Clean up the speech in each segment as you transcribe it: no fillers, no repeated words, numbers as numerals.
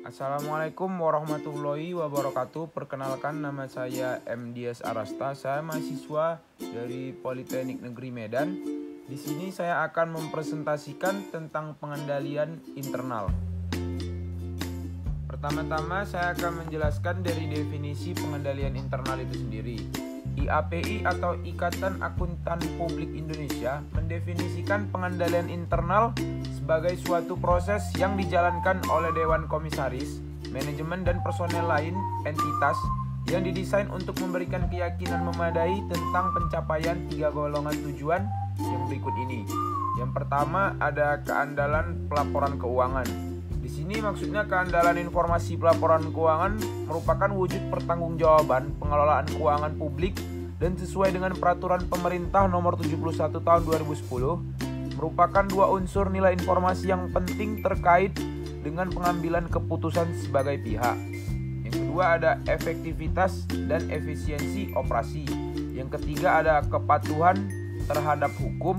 Assalamualaikum warahmatullahi wabarakatuh. Perkenalkan, nama saya MDS Arasta. Saya mahasiswa dari Politeknik Negeri Medan. Di sini saya akan mempresentasikan tentang pengendalian internal. Pertama-tama saya akan menjelaskan dari definisi pengendalian internal itu sendiri. IAPI atau Ikatan Akuntan Publik Indonesia mendefinisikan pengendalian internal sebagai suatu proses yang dijalankan oleh Dewan Komisaris, manajemen dan personel lain entitas yang didesain untuk memberikan keyakinan memadai tentang pencapaian 3 golongan tujuan yang berikut ini. Yang pertama ada keandalan pelaporan keuangan. Di sini maksudnya keandalan informasi pelaporan keuangan merupakan wujud pertanggungjawaban pengelolaan keuangan publik dan sesuai dengan peraturan pemerintah nomor 71 tahun 2010 merupakan dua unsur nilai informasi yang penting terkait dengan pengambilan keputusan sebagai pihak. Yang kedua ada efektivitas dan efisiensi operasi. Yang ketiga ada kepatuhan terhadap hukum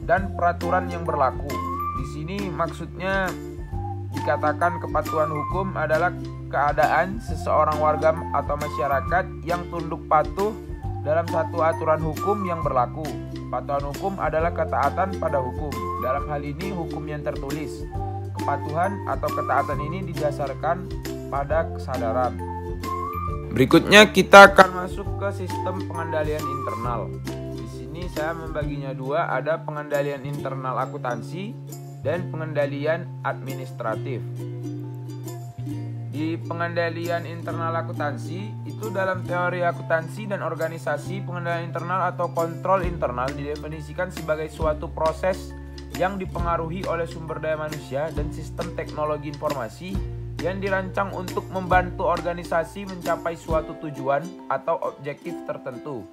dan peraturan yang berlaku. Di sini maksudnya dikatakan kepatuhan hukum adalah keadaan seseorang warga atau masyarakat yang tunduk patuh dalam satu aturan hukum yang berlaku. Kepatuhan hukum adalah ketaatan pada hukum. Dalam hal ini hukum yang tertulis. Kepatuhan atau ketaatan ini didasarkan pada kesadaran. Berikutnya kita akan masuk ke sistem pengendalian internal. Di sini saya membaginya dua, ada pengendalian internal akuntansi dan pengendalian administratif. Di pengendalian internal akuntansi itu dalam teori akuntansi dan organisasi, pengendalian internal atau kontrol internal didefinisikan sebagai suatu proses yang dipengaruhi oleh sumber daya manusia dan sistem teknologi informasi yang dirancang untuk membantu organisasi mencapai suatu tujuan atau objektif tertentu.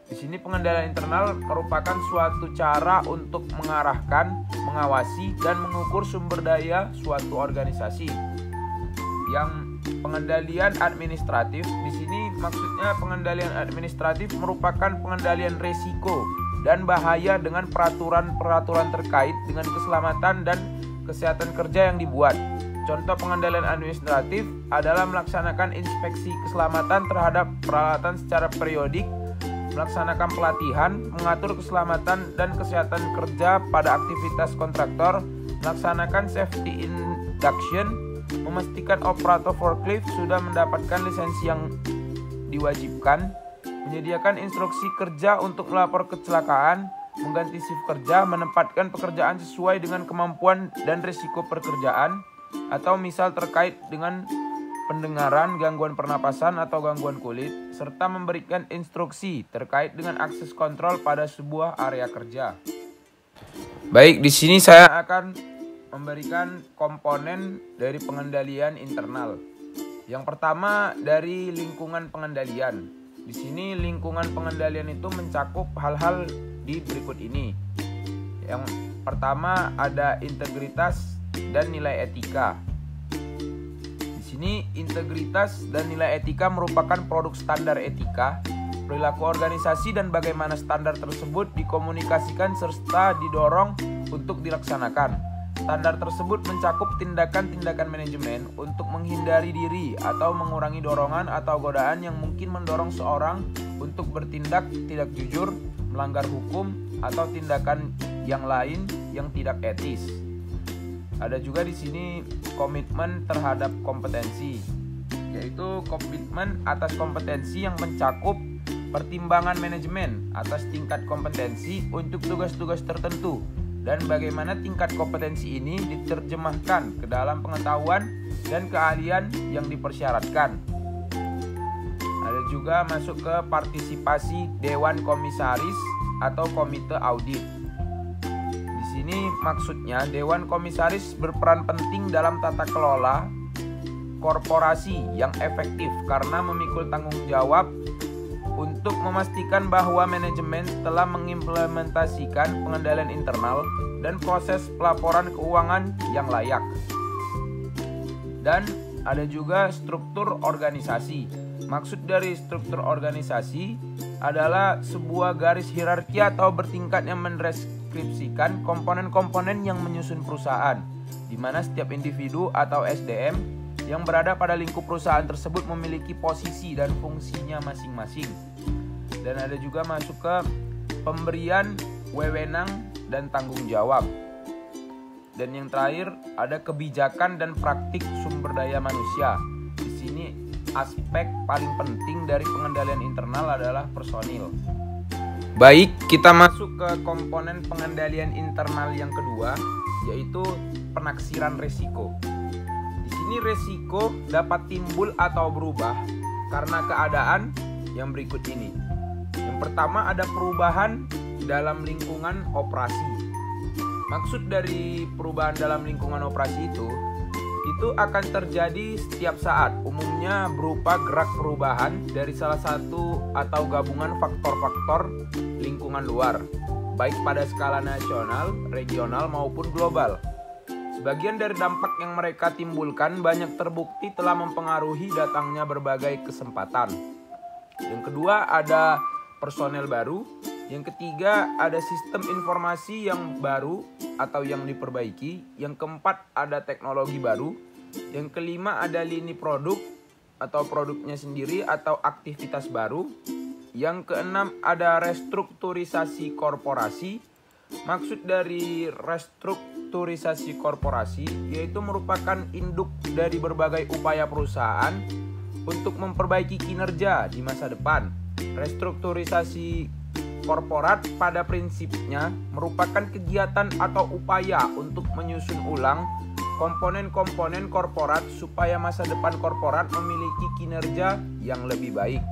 Di sini pengendalian internal merupakan suatu cara untuk mengarahkan, mengawasi, dan mengukur sumber daya suatu organisasi. Yang pengendalian administratif di sini maksudnya pengendalian administratif merupakan pengendalian risiko dan bahaya dengan peraturan-peraturan terkait dengan keselamatan dan kesehatan kerja yang dibuat. Contoh pengendalian administratif adalah melaksanakan inspeksi keselamatan terhadap peralatan secara periodik, melaksanakan pelatihan, mengatur keselamatan dan kesehatan kerja pada aktivitas kontraktor, melaksanakan safety induction, memastikan operator forklift sudah mendapatkan lisensi yang diwajibkan, menyediakan instruksi kerja untuk melapor kecelakaan, mengganti shift kerja, menempatkan pekerjaan sesuai dengan kemampuan dan risiko pekerjaan, atau misal terkait dengan pendengaran, gangguan pernapasan atau gangguan kulit, serta memberikan instruksi terkait dengan akses kontrol pada sebuah area kerja. Baik, di sini saya akan memberikan komponen dari pengendalian internal. Yang pertama dari lingkungan pengendalian. Di sini lingkungan pengendalian itu mencakup hal-hal di berikut ini. Yang pertama ada integritas dan nilai etika. Di sini integritas dan nilai etika merupakan produk standar etika, perilaku organisasi dan bagaimana standar tersebut dikomunikasikan serta didorong untuk dilaksanakan. Standar tersebut mencakup tindakan-tindakan manajemen untuk menghindari diri atau mengurangi dorongan atau godaan yang mungkin mendorong seorang untuk bertindak tidak jujur, melanggar hukum, atau tindakan yang lain yang tidak etis. Ada juga di sini komitmen terhadap kompetensi, yaitu komitmen atas kompetensi yang mencakup pertimbangan manajemen atas tingkat kompetensi untuk tugas-tugas tertentu dan bagaimana tingkat kompetensi ini diterjemahkan ke dalam pengetahuan dan keahlian yang dipersyaratkan. Ada juga masuk ke partisipasi Dewan Komisaris atau Komite Audit. Di sini maksudnya Dewan Komisaris berperan penting dalam tata kelola korporasi yang efektif karena memikul tanggung jawab untuk memastikan bahwa manajemen telah mengimplementasikan pengendalian internal dan proses pelaporan keuangan yang layak. Dan ada juga struktur organisasi. Maksud dari struktur organisasi adalah sebuah garis hierarki atau bertingkat yang mendeskripsikan komponen-komponen yang menyusun perusahaan. di mana setiap individu atau SDM yang berada pada lingkup perusahaan tersebut memiliki posisi dan fungsinya masing-masing. Dan ada juga masuk ke pemberian wewenang dan tanggung jawab. Dan yang terakhir ada kebijakan dan praktik sumber daya manusia. Di sini aspek paling penting dari pengendalian internal adalah personil. Baik, kita masuk ke komponen pengendalian internal yang kedua, yaitu penaksiran resiko. Di sini resiko dapat timbul atau berubah karena keadaan yang berikut ini. Yang pertama ada perubahan dalam lingkungan operasi. Maksud dari perubahan dalam lingkungan operasi itu akan terjadi setiap saat, umumnya berupa gerak perubahan dari salah satu atau gabungan faktor-faktor lingkungan luar, baik pada skala nasional, regional maupun global. Sebagian dari dampak yang mereka timbulkan banyak terbukti telah mempengaruhi datangnya berbagai kesempatan. Yang kedua ada personel baru. Yang ketiga ada sistem informasi yang baru atau yang diperbaiki. Yang keempat ada teknologi baru. Yang kelima ada lini produk atau produknya sendiri atau aktivitas baru. Yang keenam ada restrukturisasi korporasi. Maksud dari restrukturisasi korporasi yaitu merupakan induk dari berbagai upaya perusahaan untuk memperbaiki kinerja di masa depan. Restrukturisasi korporat pada prinsipnya merupakan kegiatan atau upaya untuk menyusun ulang komponen-komponen korporat supaya masa depan korporat memiliki kinerja yang lebih baik.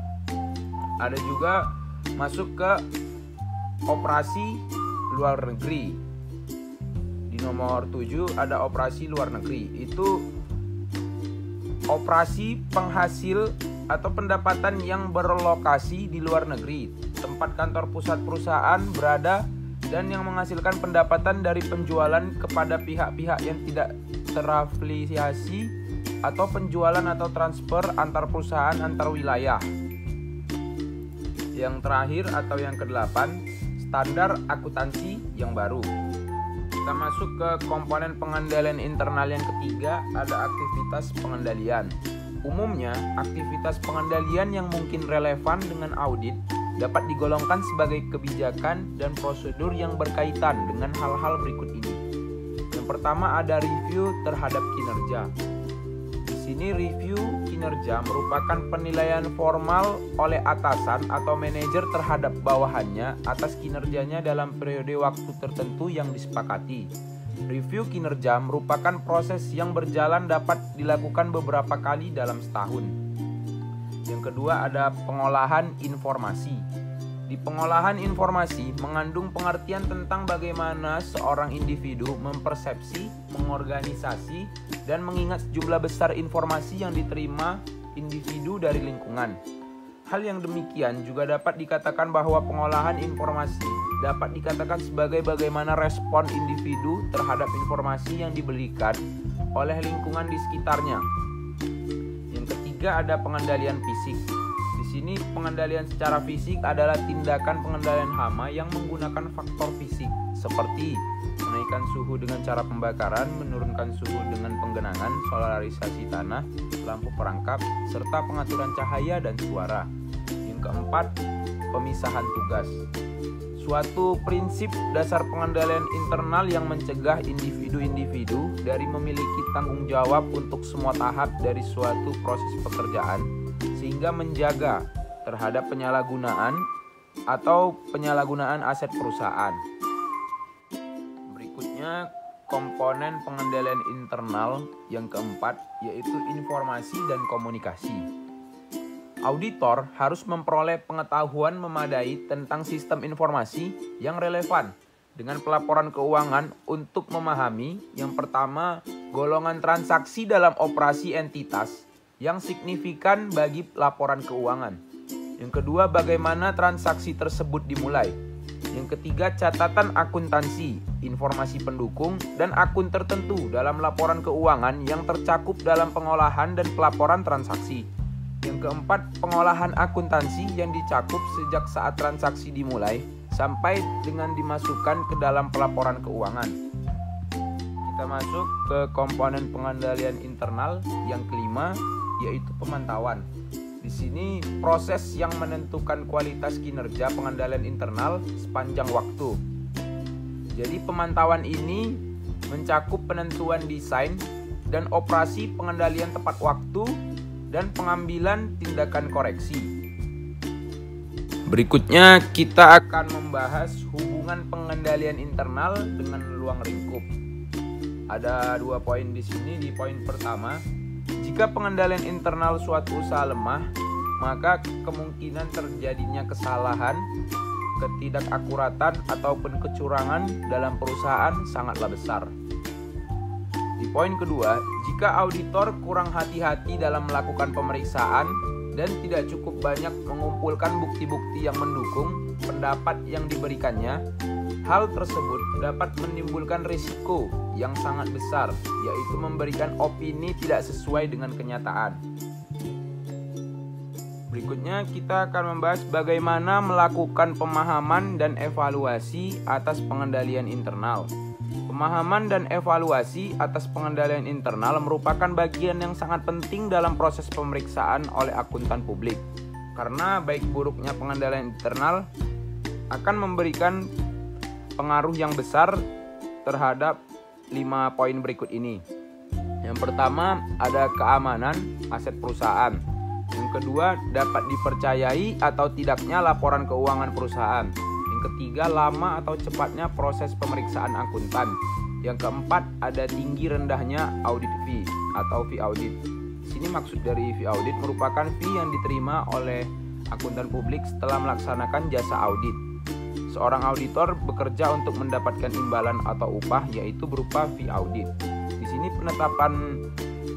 Ada juga masuk ke operasi luar negeri. Di nomor 7 ada operasi luar negeri. Itu operasi penghasil atau pendapatan yang berlokasi di luar negeri, tempat kantor pusat perusahaan berada dan yang menghasilkan pendapatan dari penjualan kepada pihak-pihak yang tidak terafiliasi atau penjualan atau transfer antar perusahaan antar wilayah. Yang terakhir atau yang ke-8, standar akuntansi yang baru. Kita masuk ke komponen pengendalian internal yang ketiga, ada aktivitas pengendalian. Umumnya, aktivitas pengendalian yang mungkin relevan dengan audit dapat digolongkan sebagai kebijakan dan prosedur yang berkaitan dengan hal-hal berikut ini. Yang pertama ada review terhadap kinerja. Di sini review kinerja merupakan penilaian formal oleh atasan atau manajer terhadap bawahannya atas kinerjanya dalam periode waktu tertentu yang disepakati. Review kinerja merupakan proses yang berjalan dapat dilakukan beberapa kali dalam setahun. Yang kedua ada pengolahan informasi. Di pengolahan informasi mengandung pengertian tentang bagaimana seorang individu mempersepsi, mengorganisasi, dan mengingat sejumlah besar informasi yang diterima individu dari lingkungan. Hal yang demikian juga dapat dikatakan bahwa pengolahan informasi dapat dikatakan sebagai bagaimana respon individu terhadap informasi yang diberikan oleh lingkungan di sekitarnya. Yang ketiga ada pengendalian fisik. Di sini pengendalian secara fisik adalah tindakan pengendalian hama yang menggunakan faktor fisik seperti menaikkan suhu dengan cara pembakaran, menurunkan suhu dengan penggenangan, solarisasi tanah, lampu perangkap, serta pengaturan cahaya dan suara. Yang keempat, pemisahan tugas. Suatu prinsip dasar pengendalian internal yang mencegah individu-individu dari memiliki tanggung jawab untuk semua tahap dari suatu proses pekerjaan, sehingga menjaga terhadap penyalahgunaan atau penyalahgunaan aset perusahaan. Berikutnya, komponen pengendalian internal yang keempat, yaitu informasi dan komunikasi. Auditor harus memperoleh pengetahuan memadai tentang sistem informasi yang relevan dengan pelaporan keuangan untuk memahami yang pertama, golongan transaksi dalam operasi entitas yang signifikan bagi laporan keuangan. Yang kedua, bagaimana transaksi tersebut dimulai. Yang ketiga, catatan akuntansi, informasi pendukung, dan akun tertentu dalam laporan keuangan yang tercakup dalam pengolahan dan pelaporan transaksi. Yang keempat, pengolahan akuntansi yang dicakup sejak saat transaksi dimulai sampai dengan dimasukkan ke dalam pelaporan keuangan. Kita masuk ke komponen pengendalian internal yang kelima, yaitu pemantauan. Di sini proses yang menentukan kualitas kinerja pengendalian internal sepanjang waktu. Jadi pemantauan ini mencakup penentuan desain dan operasi pengendalian tepat waktu dan pengambilan tindakan koreksi. Berikutnya kita akan membahas hubungan pengendalian internal dengan ruang lingkup. Ada 2 poin di sini. Di poin pertama, jika pengendalian internal suatu usaha lemah, maka kemungkinan terjadinya kesalahan, ketidakakuratan ataupun kecurangan dalam perusahaan sangatlah besar. Di poin kedua, jika auditor kurang hati-hati dalam melakukan pemeriksaan dan tidak cukup banyak mengumpulkan bukti-bukti yang mendukung pendapat yang diberikannya, hal tersebut dapat menimbulkan risiko yang sangat besar, yaitu memberikan opini tidak sesuai dengan kenyataan. Berikutnya kita akan membahas bagaimana melakukan pemahaman dan evaluasi atas pengendalian internal. Pemahaman dan evaluasi atas pengendalian internal merupakan bagian yang sangat penting dalam proses pemeriksaan oleh akuntan publik. Karena baik buruknya pengendalian internal akan memberikan pengaruh yang besar terhadap 5 poin berikut ini. Yang pertama, ada keamanan aset perusahaan. Yang kedua, dapat dipercayai atau tidaknya laporan keuangan perusahaan. Yang ketiga, lama atau cepatnya proses pemeriksaan akuntan. Yang keempat, ada tinggi rendahnya audit fee atau fee audit. Di sini maksud dari fee audit merupakan fee yang diterima oleh akuntan publik setelah melaksanakan jasa audit. Seorang auditor bekerja untuk mendapatkan imbalan atau upah, yaitu berupa fee audit. Di sini penetapan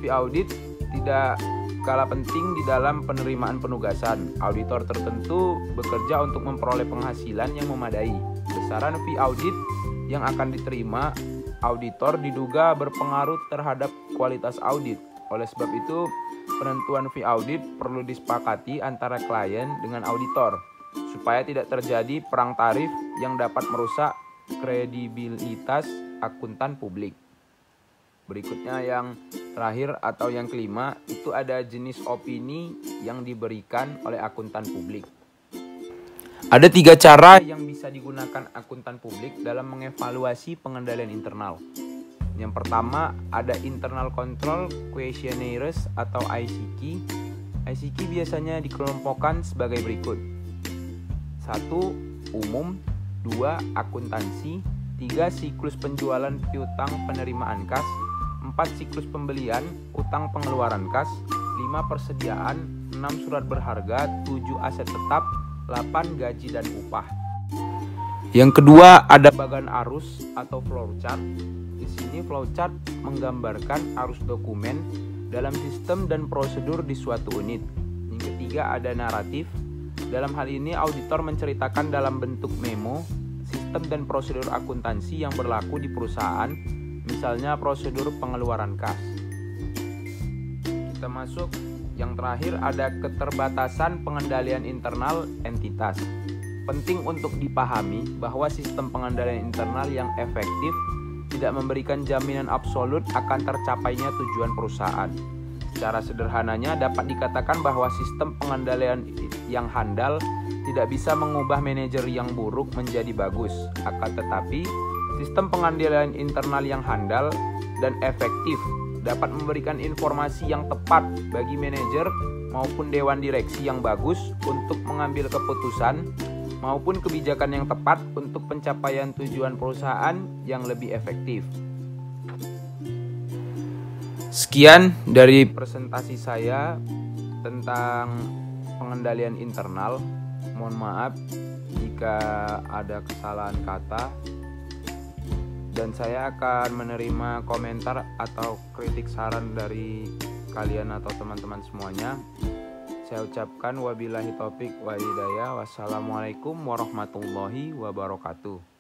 fee audit tidak kalah penting di dalam penerimaan penugasan. Auditor tertentu bekerja untuk memperoleh penghasilan yang memadai. Besaran fee audit yang akan diterima auditor diduga berpengaruh terhadap kualitas audit. Oleh sebab itu, penentuan fee audit perlu disepakati antara klien dengan auditor supaya tidak terjadi perang tarif yang dapat merusak kredibilitas akuntan publik. Berikutnya yang terakhir atau yang kelima, itu ada jenis opini yang diberikan oleh akuntan publik. Ada 3 cara yang bisa digunakan akuntan publik dalam mengevaluasi pengendalian internal. Yang pertama, ada internal control questionnaires atau ICQ. ICQ biasanya dikelompokkan sebagai berikut. 1. Umum. 2. Akuntansi. 3. Siklus penjualan piutang penerimaan kas. 4. Siklus pembelian, utang pengeluaran kas. 5. Persediaan. 6. Surat berharga. 7. Aset tetap. 8. Gaji dan upah. Yang kedua, ada bagan arus atau flowchart. Di sini flowchart menggambarkan arus dokumen dalam sistem dan prosedur di suatu unit. Yang ketiga, ada naratif. Dalam hal ini auditor menceritakan dalam bentuk memo sistem dan prosedur akuntansi yang berlaku di perusahaan, misalnya prosedur pengeluaran kas. Kita masuk yang terakhir, ada keterbatasan pengendalian internal entitas. Penting untuk dipahami bahwa sistem pengendalian internal yang efektif tidak memberikan jaminan absolut akan tercapainya tujuan perusahaan. Secara sederhananya dapat dikatakan bahwa sistem pengendalian yang handal tidak bisa mengubah manajer yang buruk menjadi bagus. Akan tetapi, sistem pengendalian internal yang handal dan efektif dapat memberikan informasi yang tepat bagi manajer maupun dewan direksi yang bagus untuk mengambil keputusan maupun kebijakan yang tepat untuk pencapaian tujuan perusahaan yang lebih efektif. Sekian dari presentasi saya tentang pengendalian internal. Mohon maaf jika ada kesalahan kata, dan saya akan menerima komentar atau kritik saran dari kalian atau teman-teman semuanya. Saya ucapkan wabillahi taufik wa hidayah. Wassalamualaikum warahmatullahi wabarakatuh.